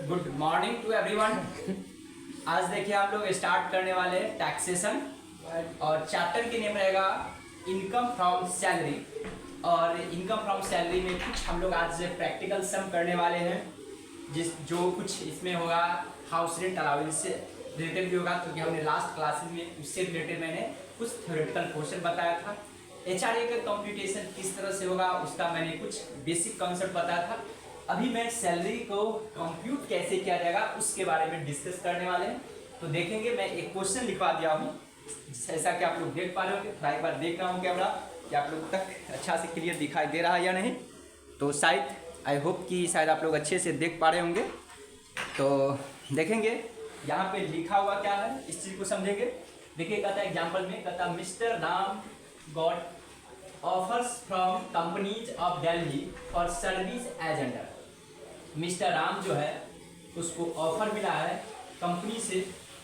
Good morning to everyone. आज देखिए आप लोग स्टार्ट करने वाले हैं टैक्सेशन और चैप्टर की नेम रहेगा इनकम फ्रॉम सैलरी। और इनकम फ्रॉम सैलरी में कुछ हम लोग आज प्रैक्टिकल सम करने वाले हैं, जो कुछ इसमें होगा हाउस रेंट अलाउंस से रिलेटेड भी होगा, क्योंकि हमने लास्ट क्लासेस में उससे रिलेटेड मैंने कुछ थ्योरेटिकल क्वेश्चन बताया था। एचआरए का कंप्यूटेशन किस तरह से होगा उसका मैंने कुछ बेसिक कॉन्सेप्ट बताया था। अभी मैं सैलरी को कंप्यूट कैसे किया जाएगा उसके बारे में डिस्कस करने वाले हैं। तो देखेंगे, मैं एक क्वेश्चन लिखवा दिया हूँ, जैसा कि आप लोग देख पा रहे हो। थोड़ा एक बार देख रहा हूँ कैमरा कि आप लोग तक अच्छा से क्लियर दिखाई दे रहा है या नहीं। तो शायद आई होप कि शायद आप लोग अच्छे से देख पा रहे होंगे। तो देखेंगे यहाँ पे लिखा हुआ क्या है, इस चीज़ को समझेंगे। देखिए कहता है एग्जाम्पल में, कहता Mr Ram got offers from companies of Delhi for service as under. Mr Ram जो है उसको ऑफर मिला है कंपनी से,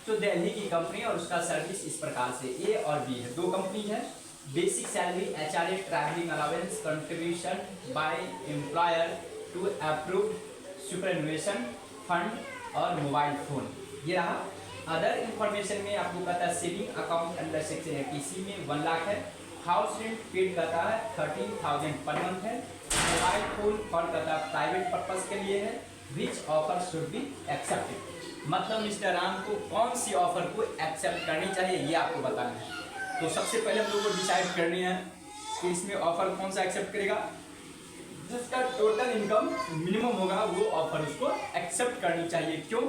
जो दिल्ली की कंपनी, और उसका सर्विस इस प्रकार से ए और बी है, दो कंपनी है। Basic salary, HRA, travelling allowance, contribution by employer to approve superannuation fund और मोबाइल फोन, ये रहा। अदर इंफॉर्मेशन में आपको कहता है सेविंग अकाउंट अंडर सेक्शन 80 में 1 लाख है। हाउस रेंट पेड कहता है 13,000 पर मंथ है। मोबाइल फोन फॉर कहता है प्राइवेट पर्पस के लिए है। Which offer should be accepted, मतलब मिस्टर राम को कौन सी ऑफर को एक्सेप्ट करनी चाहिए ये आपको बताना है। तो सबसे पहले हम लोग को डिसाइड करनी है कि इसमें ऑफर कौन सा एक्सेप्ट करेगा। जिसका टोटल इनकम मिनिमम होगा वो ऑफर उसको एक्सेप्ट करनी चाहिए। क्यों?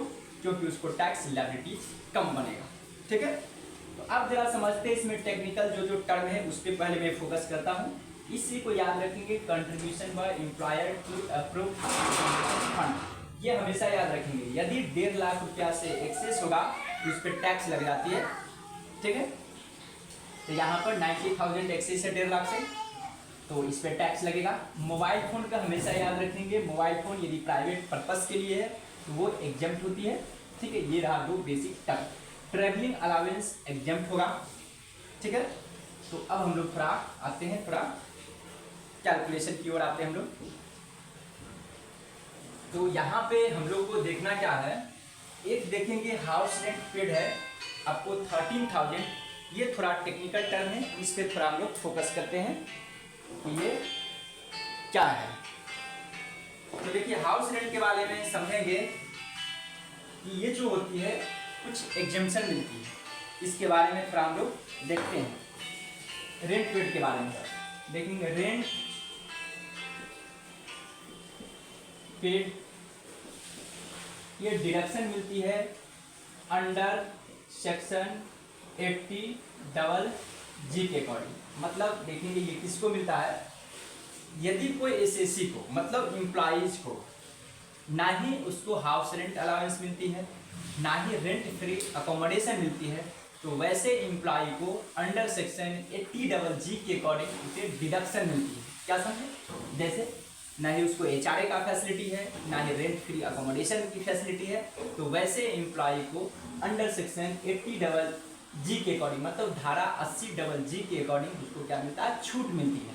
क्योंकि उसको टैक्स लायबिलिटी कम बनेगा। ठीक है, तो आप जरा समझते हैं इसमें टेक्निकल जो टर्म है उस पर पहले मैं फोकस करता हूँ। इसी को याद रखेंगे, contribution by employer to approve fund, ये हमेशा याद रखेंगे। यदि 1.5 लाख रुपया से एक्सेस होगा तो उस पर टैक्स लग जाती है। ठीक है, तो यहाँ पर 90,000 एक्सेस है 1.5 लाख से, तो इस पर टैक्स लगेगा। मोबाइल फ़ोन का हमेशा याद रखेंगे, मोबाइल फ़ोन यदि प्राइवेट पर्पस के लिए है तो वो एग्जम्प्ट होती है। ठीक है, ये रहा दो basic term. Travelling allowance exempt होगा। ठीक है, तो अब हम लोग थोड़ा आते हैं, थोड़ा कैलकुलेशन की ओर आते हैं हम लोग। तो यहाँ पे हम लोग को देखना क्या है, एक देखेंगे हाउस रेंट पेड है आपको 13,000, ये थोड़ा टेक्निकल टर्म है, इस पर थोड़ा हम लोग फोकस करते हैं कि ये क्या है। तो देखिए हाउस रेंट के बारे में समझेंगे कि ये जो होती है कुछ एग्जेम्पशन मिलती है, इसके बारे में थोड़ा हम लोग देखते हैं। रेंट पेड के बारे में देखेंगे। रेंट पेड ये डिडक्शन मिलती है अंडर सेक्शन 80(g) के अकॉर्डिंग। मतलब देखेंगे ये किसको मिलता है, यदि कोई एसएससी को, मतलब एम्प्लॉइज को, ना ही उसको हाउस रेंट अलाउंस मिलती है, ना ही रेंट फ्री अकोमोडेशन मिलती है, तो वैसे एम्प्लॉय को अंडर सेक्शन 80(g) के अकॉर्डिंग उसे डिडक्शन मिलती है। क्या समझे? जैसे ना ही उसको एचआरए का फैसिलिटी है, ना ही रेंट फ्री अकोमोडेशन की फैसिलिटी है, तो वैसे एम्प्लॉय को अंडर सेक्शन 80(g) के अकॉर्डिंग, मतलब धारा 80(g) के अकॉर्डिंग उसको क्या मिलता है, छूट मिलती है।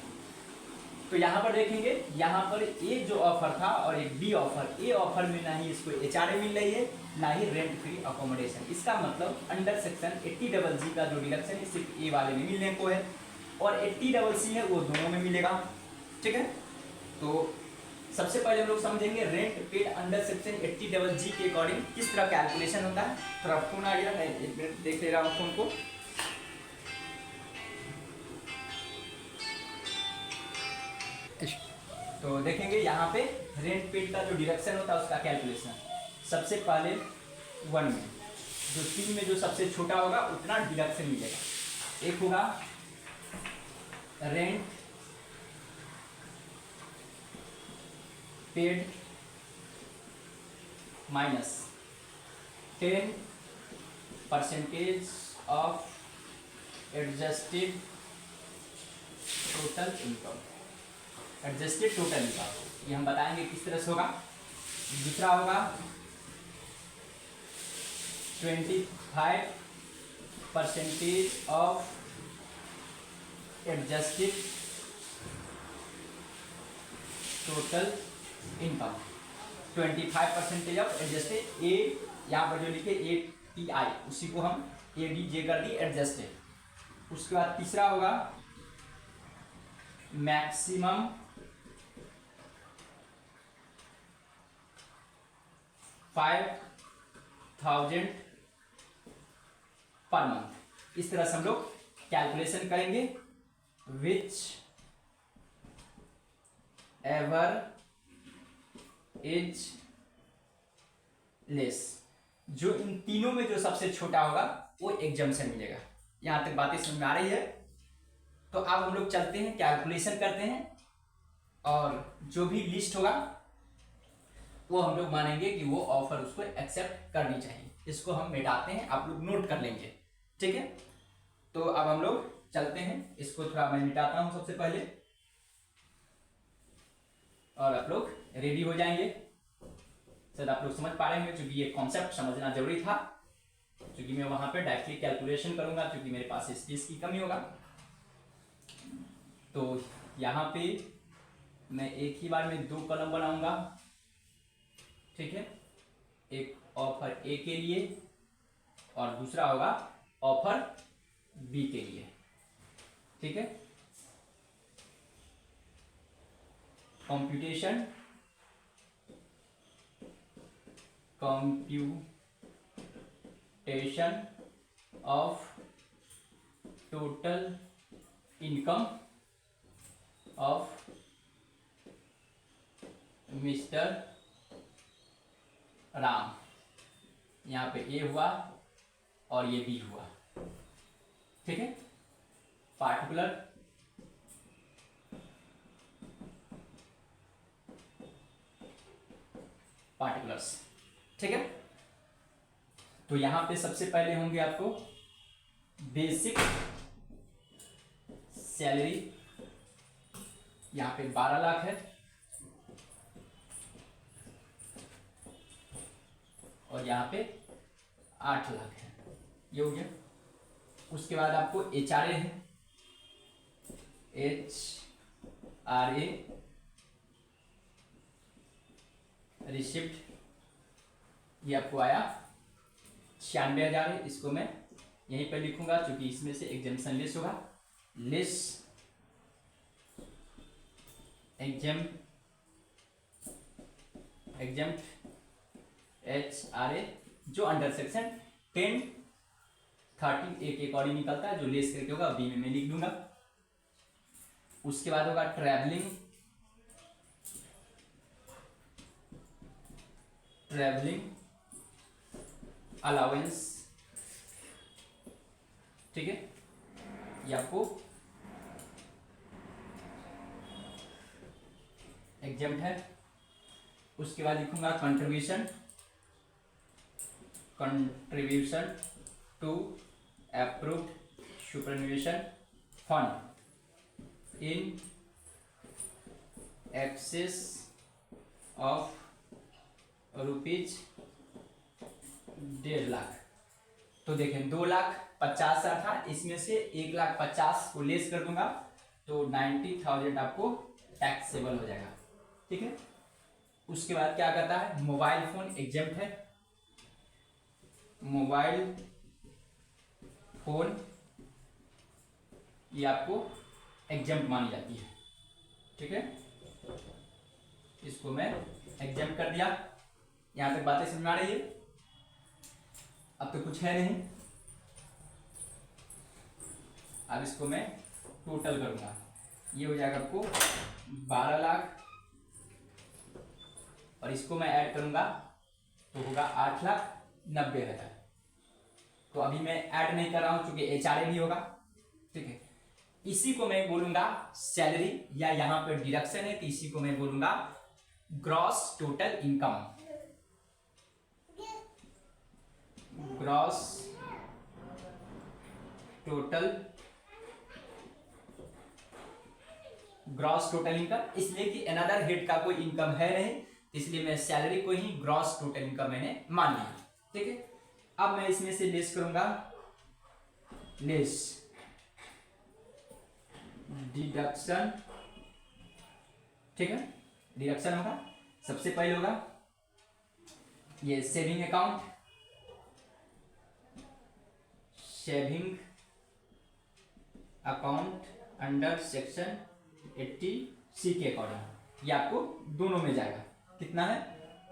तो यहाँ पर देखेंगे, यहाँ पर एक जो ऑफर था और एक बी ऑफर, ए ऑफर में ना ही इसको एचआरए मिल रही है, ना ही रेंट फ्री अकोमोडेशन। इसका मतलब अंडर सेक्शन 80(g) का जो डिडक्शन है सिर्फ ए वाले में मिलने को है, और 80(c) है वो दोनों में मिलेगा। ठीक है, तो सबसे पहले हम लोग समझेंगे rent paid under section 80(g) के अकॉर्डिंग किस तरह कैलकुलेशन होता है। थोड़ा फोन आ गया, मैं 1 मिनट देख ले रहा हूँ फोन को। तो देखेंगे यहाँ पे रेंट पेड का जो डिडक्शन होता है उसका कैलकुलेशन। सबसे पहले 1 में, जो 3 में जो सबसे छोटा होगा उतना डिडक्शन मिलेगा। एक होगा rent paid minus 10% of adjusted total income. Adjusted total income ये हम बताएंगे किस तरह से होगा। दूसरा होगा 25% of adjusted total income. 25% of adjusted a, यहाँ पर जो लिखे ATI उसी को हम ADJ कर दी एडजस्टेड। उसके बाद तीसरा होगा मैक्सिमम $5,000 पर मंथ। इस तरह से हम लोग कैलकुलेशन करेंगे। विच एवर इज लेस, जो इन तीनों में जो सबसे छोटा होगा वो एग्जम्पशन मिलेगा। यहां तक बातें समझ में आ रही है? तो अब हम लोग चलते हैं, कैलकुलेशन करते हैं, और जो भी लिस्ट होगा वो हम लोग मानेंगे कि वो ऑफर उसको एक्सेप्ट करनी चाहिए। इसको हम मिटाते हैं, आप लोग नोट कर लेंगे, ठीक है? तो अब हम लोग चलते हैं, इसको थोड़ा मैं मिटाता हूं सबसे पहले, और आप लोग रेडी हो जाएंगे। शायद आप लोग समझ पा रहे होंगे, क्योंकि ये कॉन्सेप्ट समझना जरूरी था, क्योंकि मैं वहां पे डायरेक्टली कैलकुलेशन करूंगा, क्योंकि मेरे पास स्पेस की कमी होगा। तो यहाँ पे मैं एक ही बार में 2 कॉलम बनाऊंगा, ठीक है? एक ऑफर ए के लिए और दूसरा होगा ऑफर बी के लिए, ठीक है? Computation of total income of mister Ram. यहाँ पे ए हुआ और ये बी हुआ, ठीक है? पार्टिकुलर्स, ठीक है? तो यहां पे सबसे पहले होंगे आपको बेसिक सैलरी, यहां पे 12 लाख है, और यहां पे 8 लाख है, ये हो गया। उसके बाद आपको HRA है, HRA रिसिप्ट, ये आपको आया 96,000 है। इसको मैं यहीं पर लिखूंगा, क्योंकि इसमें से एग्जाम्पशन लेस होगा। लेस एग्जाम्प्ट HRA जो अंडर सेक्शन 10(30) A के अकॉर्डिंग निकलता है, जो लेस करके होगा बी में मैं लिख दूंगा। उसके बाद होगा ट्रैवलिंग अलाउंस, ठीक है? ये आपको एग्जाम्प्ट है। उसके बाद लिखूंगा contribution to approved superannuation fund in excess of ₹1.5 lakh. तो देखें 2,50,000 था, इसमें से 1,50,000 को लेस कर दूंगा, तो 90,000 आपको टैक्सेबल हो जाएगा, ठीक है? उसके बाद क्या करता है, मोबाइल फोन एग्जाम्प्ट है। मोबाइल फोन ये आपको एग्जाम्प्ट मानी जाती है, ठीक है? इसको मैं एग्जाम्प्ट कर दिया। यहां तक बातें समझ में आ रही है? अब तो कुछ है नहीं, अब इसको मैं टोटल करूंगा, ये हो जाएगा आपको 12 लाख, और इसको मैं ऐड करूंगा तो होगा 8,90,000। तो अभी मैं ऐड नहीं कर रहा हूं, क्योंकि HRA भी होगा, ठीक है? इसी को मैं बोलूंगा सैलरी, या यहां पर डिडक्शन है, तो इसी को मैं बोलूंगा gross total income. Gross total income, इसलिए कि अनदर हेड का कोई इनकम है नहीं, इसलिए मैं सैलरी को ही ग्रॉस टोटल इनकम मैंने मान लिया, ठीक है? अब मैं इसमें से लेस करूंगा, लेस डिडक्शन, ठीक है? डिडक्शन होगा, सबसे पहले होगा ये saving account, saving account under section 80C के अकॉर्डिंग ये आपको दोनों में जाएगा। कितना है,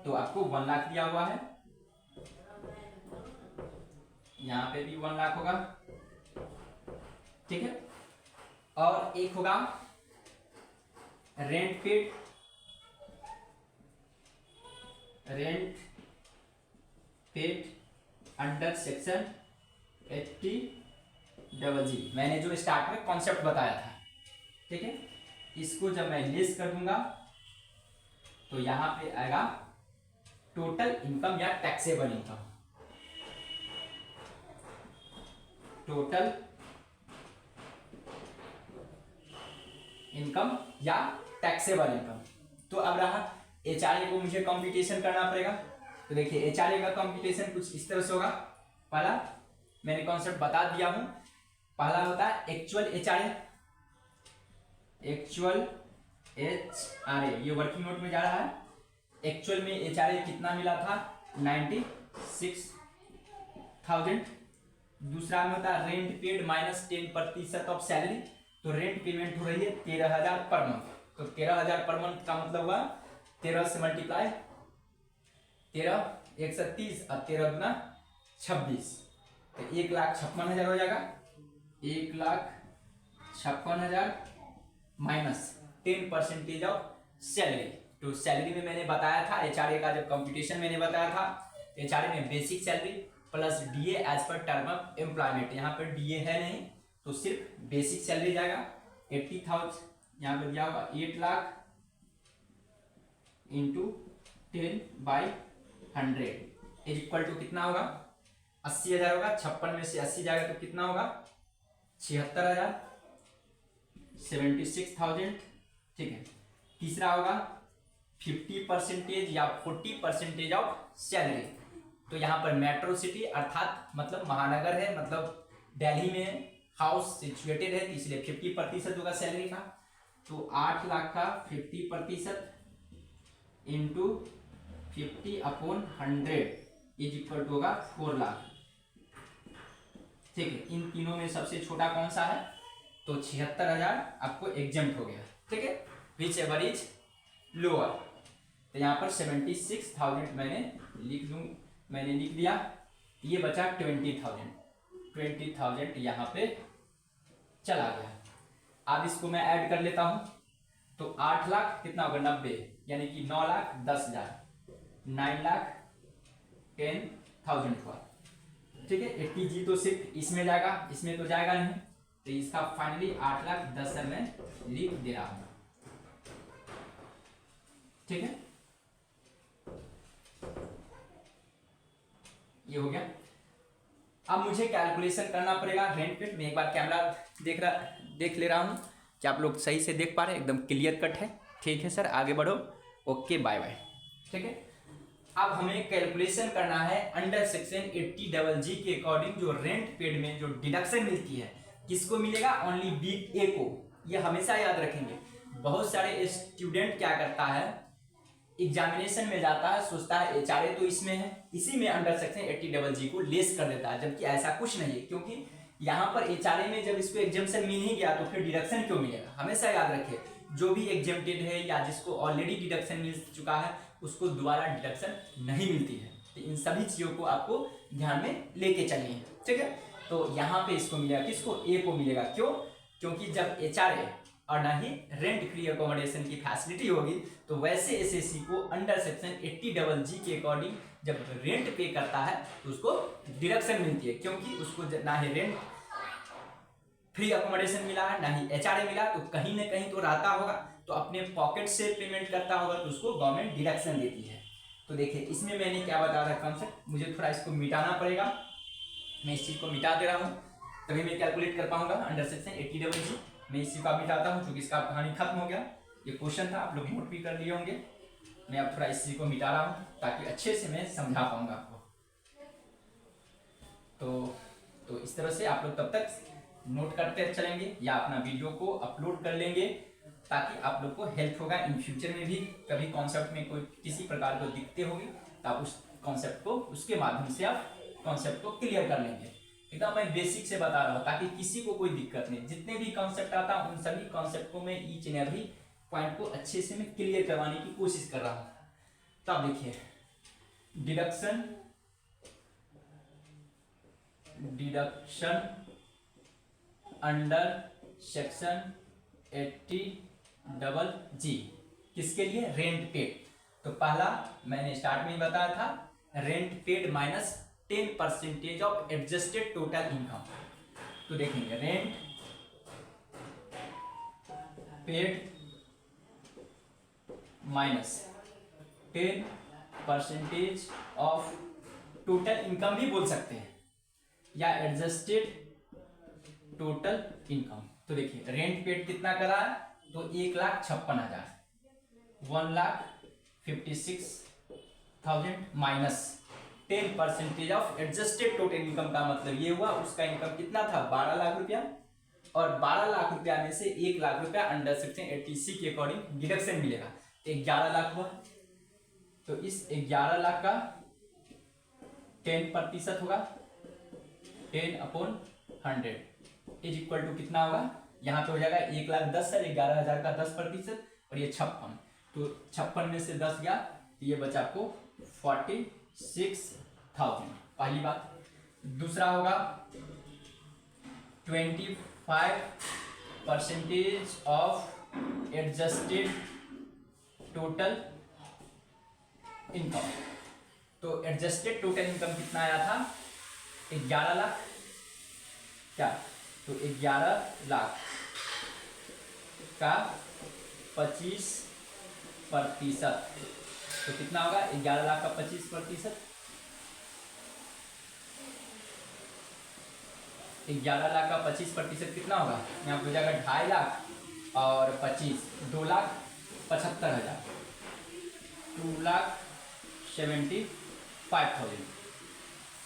तो आपको 1 लाख दिया हुआ है, यहाँ पे भी 1 लाख होगा, ठीक है। और एक होगा rent paid, rent paid under section 80G, मैंने जो स्टार्ट में कॉन्सेप्ट बताया था, ठीक है। इसको जब मैं लेस कर दूंगा तो यहां पे आएगा टोटल इनकम या टैक्सेबल इनकम, टोटल इनकम या टैक्सेबल इनकम। तो अब रहा एचआरए को मुझे कंप्यूटेशन करना पड़ेगा। तो देखिए एचआरए का कंप्यूटेशन कुछ इस तरह से होगा। पहला मैंने कॉन्सेप्ट बता दिया हूं, पहला होता है एक्चुअल एचआरए, एक्चुअल एचआरए ये वर्किंग नोट में जा रहा है। एक्चुअल में एचआरए कितना मिला था, 96,000। दूसरा में होता है rent paid minus 10% of salary, तो रेंट पेमेंट हो रही है 13,000 पर मंथ। तो 13,000 पर मंथ का मतलब हुआ 13 से मल्टीप्लाई, 13 1 से 30 और 13 गुना 26, तो 1,56,000 हो जाएगा। 1,56,000 माइनस 10% ऑफ सैलरी। तो सैलरी में मैंने बताया था एचआरए का जब कंप्यूटेशन मैंने बताया था, एचआरए में basic salary plus DA as per term of employment, यहाँ पर डीए है नहीं तो सिर्फ बेसिक सैलरी जाएगा। 80,000 यहाँ पे दिया होगा 8 lakh into 10/100 is equal to कितना होगा, 80,000 होगा। 56 में से 80 जाएगा तो कितना होगा, 76,000, 76,000, ठीक है। तीसरा होगा 50% या 40% ऑफ सैलरी। तो यहाँ पर मेट्रो सिटी अर्थात मतलब महानगर है, मतलब दिल्ली में हाउस सिचुएटेड है, इसलिए 50% होगा सैलरी का। तो 8 लाख का 50% इंटू 50/100 इज इक्वल टू होगा 4 लाख, ठीक है। इन तीनों में सबसे छोटा कौन सा है, तो 76,000 आपको एग्जेम्प्ट हो गया, ठीक है। विच एवर इज लोअर, तो यहाँ पर 76,000 मैंने लिख दिया। ये बचा 20,000 यहाँ पे चला गया। अब इसको मैं ऐड कर लेता हूं, तो 8 लाख कितना होगा 90, यानी कि 9,10,000, 9,10,000 हुआ, ठीक है। 80G तो सिर्फ इसमें जाएगा, इसमें तो जाएगा नहीं, तो इसका फाइनली 8,10,000 में लिख दे रहा हूं, ठीक है। ये हो गया। अब मुझे कैलकुलेशन करना पड़ेगा रेंट पेड। मैं एक बार कैमरा देख ले रहा हूँ कि आप लोग सही से देख पा रहे हैं, एकदम क्लियर कट है, ठीक है सर। आगे बढ़ो, ओके बाय बाय, ठीक है। अब हमें कैलकुलेशन करना है अंडर सेक्शन 80G के अकॉर्डिंग जो रेंट पेड में जो डिडक्शन मिलती है, किसको मिलेगा, ओनली बीट ए को। ये हमेशा याद रखेंगे। बहुत सारे स्टूडेंट क्या करता है, एग्जामिनेशन में जाता है, सोचता है एचआरए तो इसमें है, इसी में अंडर सेक्शन 80G को लेस कर देता है, जबकि ऐसा कुछ नहीं है। क्योंकि यहाँ पर एचआरए में जब इसको एग्जाम्शन मिल ही गया तो फिर डिडक्शन क्यों मिलेगा। हमेशा याद रखिए, जो भी एग्जेम्प्टेड है या जिसको ऑलरेडी डिडक्शन मिल चुका है उसको दोबारा डिडक्शन नहीं मिलती है। तो इन सभी चीजों को आपको ध्यान में लेके चलनी है, ठीक है। तो यहाँ पे इसको मिलेगा, किसको, ए को मिलेगा। क्यों, क्योंकि जब एचआरए और ना ही रेंट फ्री अकोमोडेशन की फैसिलिटी होगी, तो वैसे एसएससी को अंडर सेक्शन 80G के अकॉर्डिंग जब रेंट पे करता है तो उसको डिडक्शन मिलती है। क्योंकि उसको ना ही रेंट फ्री अकोमोडेशन मिला है, ना ही एचआरए मिला, तो कहीं ना कहीं तो रहता होगा, तो अपने पॉकेट से पेमेंट करता होगा, तो उसको गवर्नमेंट डिडक्शन देती है। तो देखिए इसमें मैंने क्या बताया था कॉन्सेप्ट, मुझे थोड़ा इसको मिटाना पड़ेगा। मैं इस चीज को मिटा दे रहा हूँ, तभी मैं कैलकुलेट कर पाऊंगा अंडर सेक्शन 80G। मैं इसी का मिटाता हूँ क्योंकि इसका कहानी खत्म हो गया। ये क्वेश्चन था, आप लोग नोट भी कर लिए होंगे। मैं अब थोड़ा इसी को मिटा रहा हूँ ताकि अच्छे से मैं समझा पाऊंगा आपको। तो इस तरह से आप लोग तब तक नोट करते चलेंगे या अपना वीडियो को अपलोड कर लेंगे, ताकि आप लोग को हेल्प होगा इन फ्यूचर में भी। कभी कॉन्सेप्ट में कोई किसी प्रकार को दिक्कतें होगी तो आप उस कॉन्सेप्ट को, उसके माध्यम से आप कॉन्सेप्ट को क्लियर कर लेंगे। एकदम मैं बेसिक से बता रहा हूँ ताकि किसी को कोई दिक्कत नहीं। जितने भी कॉन्सेप्ट आता है उन सभी कॉन्सेप्ट को मैं ईच एंड एवरी पॉइंट को अच्छे से मैं क्लियर करवाने की कोशिश कर रहा हूँ। तो आप देखिए, डिडक्शन अंडर सेक्शन 80GG किसके लिए? Rent paid. तो पहला मैंने स्टार्ट में ही बताया था, rent paid minus 10% of adjusted total income. तो देखेंगे, rent paid minus 10% of total income भी बोल सकते हैं, या एडजस्टेड टोटल इनकम। तो देखिए, रेंट पेड कितना करा है? तो 1,56,000, 1,56,000 minus 10% of adjusted total income का मतलब ये हुआ उसका इनकम कितना था? 12 लाख रुपया। और 12 लाख रुपया में से 1 लाख रुपया अंडर सेक्शन 80C के अकॉर्डिंग डिडक्शन मिलेगा, तो 11 लाख हुआ। तो इस 11 लाख का 10% होगा, 10/100 इज इक्वल टू कितना होगा? यहाँ पे हो जाएगा 1,10,000, 11,000 का 10%, और ये 56। तो 56 में से 10 गया, तो ये बचा आपको 46,000। पहली बात। दूसरा होगा 25% ऑफ एडजस्टेड टोटल इनकम। तो एडजस्टेड टोटल इनकम कितना आया था? 11 लाख। क्या? तो 11 लाख का 25%, तो कितना होगा? 11 लाख का 25%, 11 लाख का 25% कितना होगा? यहाँ पे हो जाएगा 2.5 लाख और 25, 2,75,000, 2,75,000।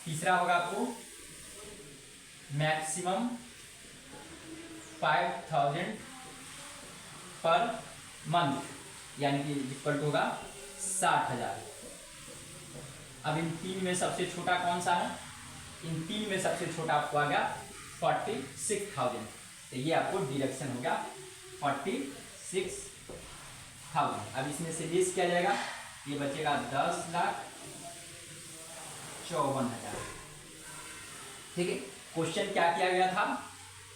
तीसरा होगा आपको मैक्सिमम 5,000 पर मंथ, यानी कि इक्वल टू होगा 60,000। अब इन तीन में सबसे छोटा कौन सा है? इन तीन में सबसे छोटा आपको आ गया 46,000। तो ये आपको डिडक्शन हो गया 46,000। अब इसमें से लेस किया जाएगा, ये बचेगा 10,54,000। ठीक है। क्वेश्चन क्या किया गया था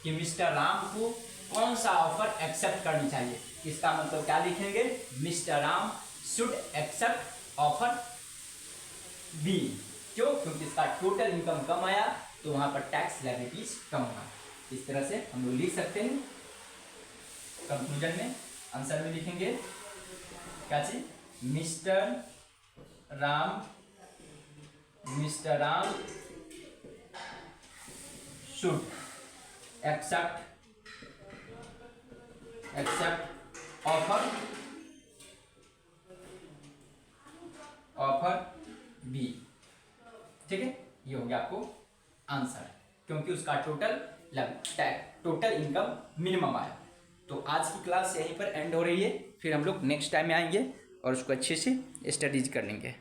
कि मिस्टर राम को कौन सा ऑफर एक्सेप्ट करनी चाहिए? इसका मतलब क्या लिखेंगे? Mr Ram should accept offer B. क्यों? क्योंकि इसका टोटल इनकम कम आया, तो वहां पर टैक्स लायबिलिटीज कम होगा। इस तरह से हम लोग लिख सकते हैं। कंक्लूजन में आंसर में लिखेंगे क्या चीज? Mr Ram should accept offer B. ठीक है, ये हो गया आपको आंसर, क्योंकि उसका टोटल इनकम मिनिमम आया। तो आज की क्लास यहीं पर एंड हो रही है, फिर हम लोग नेक्स्ट टाइम में आएंगे और उसको अच्छे से स्टडीज कर लेंगे।